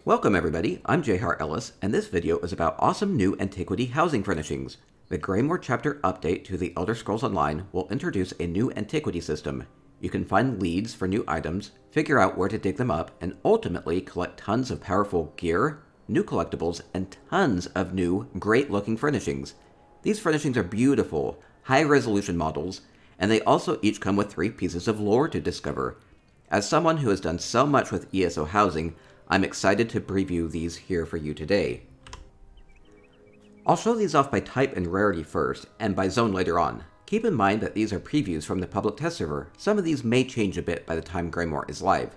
Welcome everybody, I'm J. Ellis, and this video is about awesome new Antiquity housing furnishings. The Greymoor chapter update to the Elder Scrolls Online will introduce a new Antiquity system. You can find leads for new items, figure out where to dig them up, and ultimately collect tons of powerful gear, new collectibles, and tons of new, great-looking furnishings. These furnishings are beautiful, high-resolution models, and they also each come with 3 pieces of lore to discover. As someone who has done so much with ESO housing, I'm excited to preview these here for you today. I'll show these off by type and rarity first, and by zone later on. Keep in mind that these are previews from the public test server. Some of these may change a bit by the time Greymoor is live.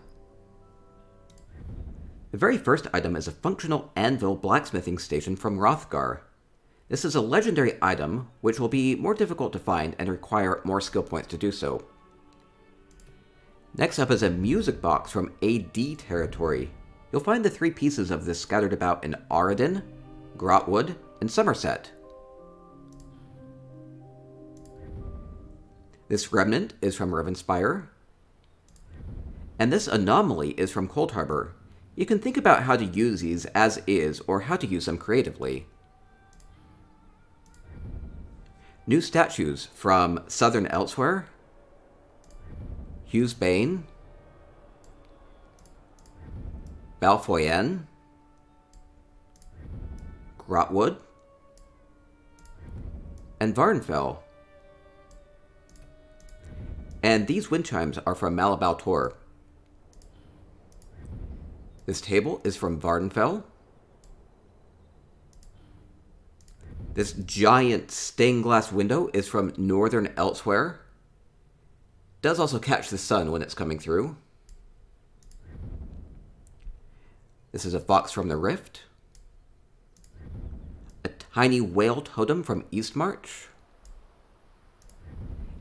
The very first item is a functional anvil blacksmithing station from Hrothgar. This is a legendary item, which will be more difficult to find and require more skill points to do so. Next up is a music box from AD territory. You'll find the 3 pieces of this scattered about in Auri-El, Grotwood, and Somerset. This remnant is from Rivenspire, and this anomaly is from Coldharbour. You can think about how to use these as is, or how to use them creatively. New statues from Southern Elsewhere, Hughes Bane, Balfoyen, Grotwood, and Varnfell. And these wind chimes are from Auri-El. This table is from Varnfell. This giant stained glass window is from Northern Elsewhere. Does also catch the sun when it's coming through. This is a fox from the Rift. A tiny whale totem from Eastmarch.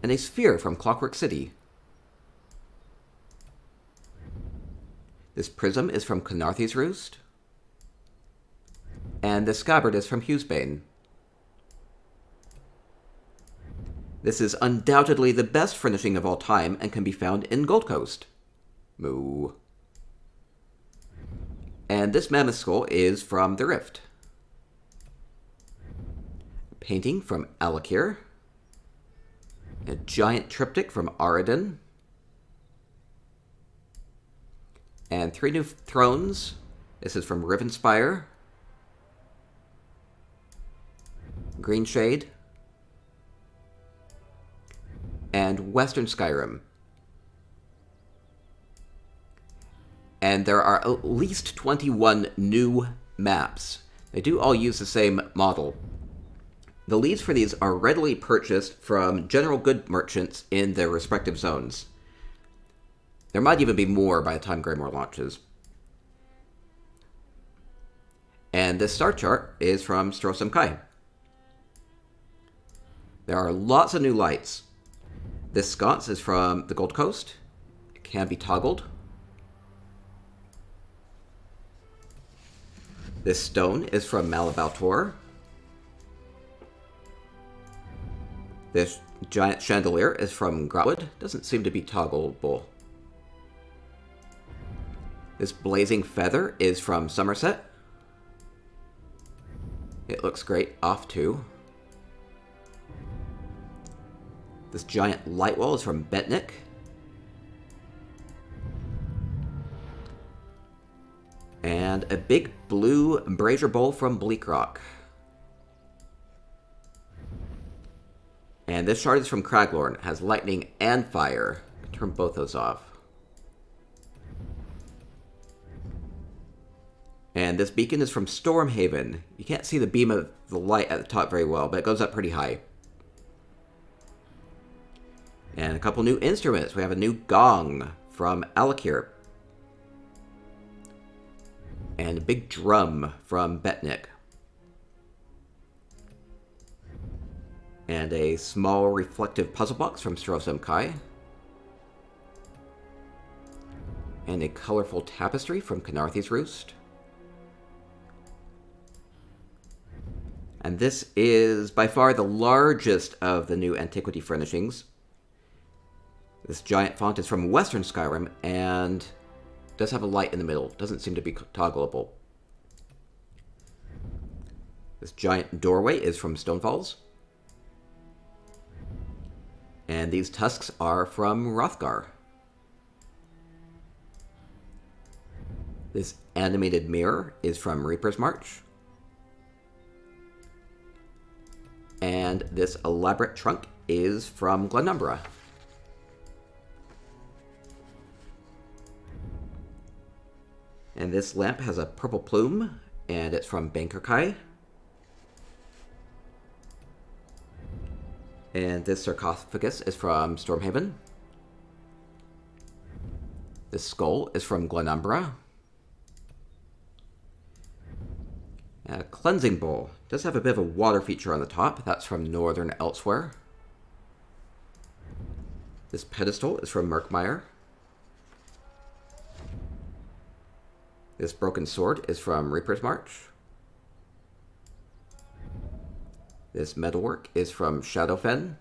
And a sphere from Clockwork City. This prism is from Canarthy's Roost. And the scabbard is from Hughesbane. This is undoubtedly the best furnishing of all time and can be found in Gold Coast. Moo. And this mammoth skull is from the Rift. A painting from Auri-El. A giant triptych from Auri-El. And 3 new thrones. This is from Rivenspire, Greenshade, and Western Skyrim. And there are at least 21 new maps. They do all use the same model. The leads for these are readily purchased from general good merchants in their respective zones. There might even be more by the time Greymoor launches. And this star chart is from Strosum Kai. There are lots of new lights. This sconce is from the Gold Coast. It can be toggled. This stone is from Auri-El. This giant chandelier is from Grotwood. Doesn't seem to be toggleable. This blazing feather is from Somerset. It looks great off too. This giant light wall is from Betnick. And a big blue brazier bowl from Bleakrock. And this shard is from Craglorn. It has lightning and fire. Turn both those off. And this beacon is from Stormhaven. You can't see the beam of the light at the top very well, but it goes up pretty high. And a couple new instruments. We have a new gong from Auri-El. And a big drum from Betnick. And a small reflective puzzle box from Strosum Kai. And a colorful tapestry from Canarthy's Roost. And this is by far the largest of the new Antiquity Furnishings. This giant font is from Western Skyrim, and Does have a light in the middle. Doesn't seem to be toggleable. This giant doorway is from Stonefalls. And these tusks are from Hrothgar. This animated mirror is from Reaper's March. And this elaborate trunk is from Glenumbra. And this lamp has a purple plume, and it's from Bankerkai. And this sarcophagus is from Stormhaven. This skull is from Glenumbra. A cleansing bowl. Does have a bit of a water feature on the top. That's from Northern Elsewhere. This pedestal is from Murkmire. This broken sword is from Reaper's March. This metalwork is from Shadowfen.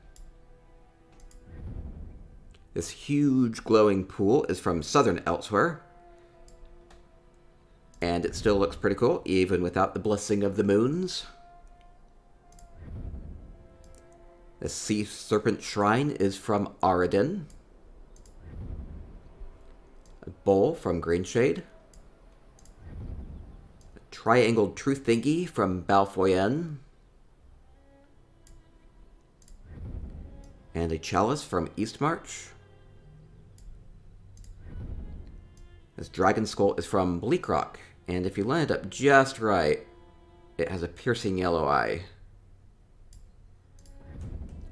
This huge glowing pool is from Southern Elsewhere. And it still looks pretty cool, even without the blessing of the moons. The Sea Serpent Shrine is from Auri-El. A bowl from Greenshade. A triangled truth thingy from Balfoyen. And a chalice from Eastmarch. This dragon skull is from Bleakrock, and if you line it up just right, it has a piercing yellow eye.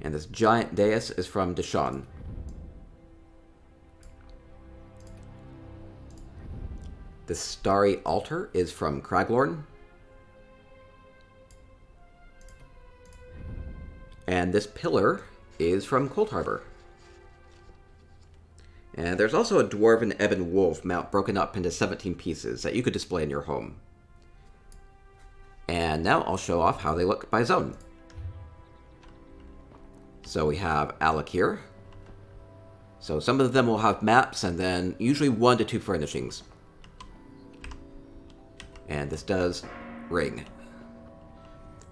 And this giant dais is from Deshaun. This Starry Altar is from Craglorn. And this pillar is from Coldharbour. And there's also a Dwarven Ebon Wolf mount broken up into 17 pieces that you could display in your home. And now I'll show off how they look by zone. So we have Alec here. So some of them will have maps and then usually 1 to 2 furnishings. And this does ring.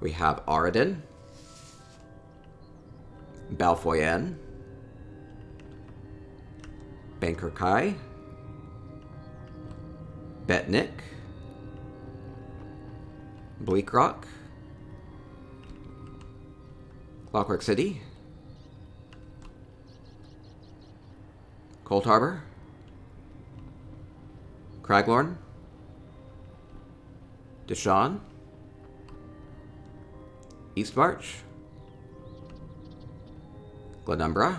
We have Auri-El, Balfoyen, Bankerkai, Betnik, Bleakrock, Clockwork City, Coldharbour, Craglorn, Deshaun, Eastmarch, Glenumbra,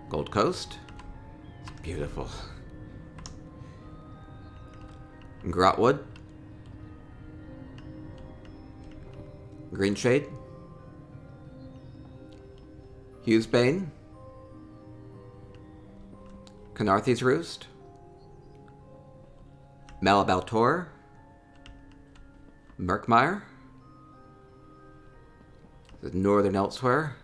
Gold Coast. It's beautiful. Grotwood. Greenshade. Hughesbane. Canarthy's Roost. Malabaltor. Murkmire. Northern Elsewhere.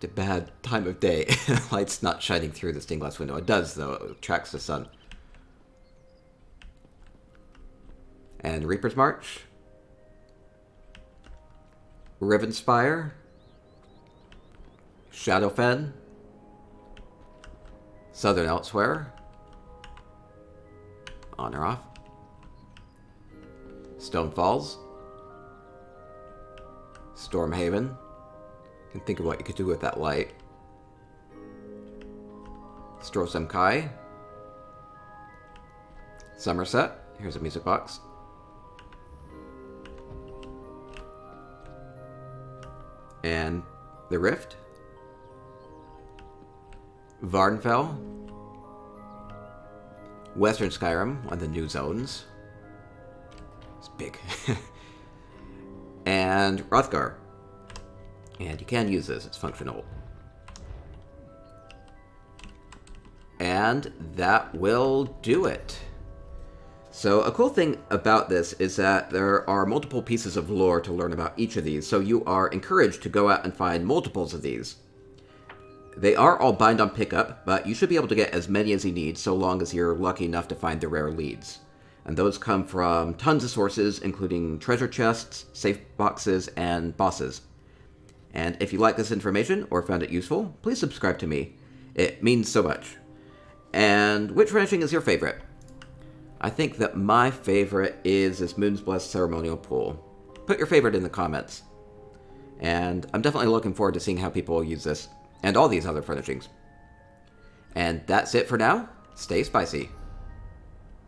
A bad time of day. Light's not shining through the stained glass window. It does, though. It attracts the sun. And Reaper's March. Rivenspire. Shadowfen. Southern Elsewhere. On or off. Stonefalls. Stormhaven. Can think of what you could do with that light. Strosem Kai. Somerset. Here's a music box. And the Rift. Varnfell. Western Skyrim, one of the new zones. It's big. And Hrothgar. And you can use this, it's functional. And that will do it. So a cool thing about this is that there are multiple pieces of lore to learn about each of these, so you are encouraged to go out and find multiples of these. They are all bind on pickup, but you should be able to get as many as you need so long as you're lucky enough to find the rare leads. And those come from tons of sources, including treasure chests, safe boxes, and bosses. And if you like this information or found it useful, please subscribe to me. It means so much. And which furnishing is your favorite? I think that my favorite is this Moon's Blessed Ceremonial Pool. Put your favorite in the comments. And I'm definitely looking forward to seeing how people use this, and all these other furnishings. And that's it for now. Stay spicy.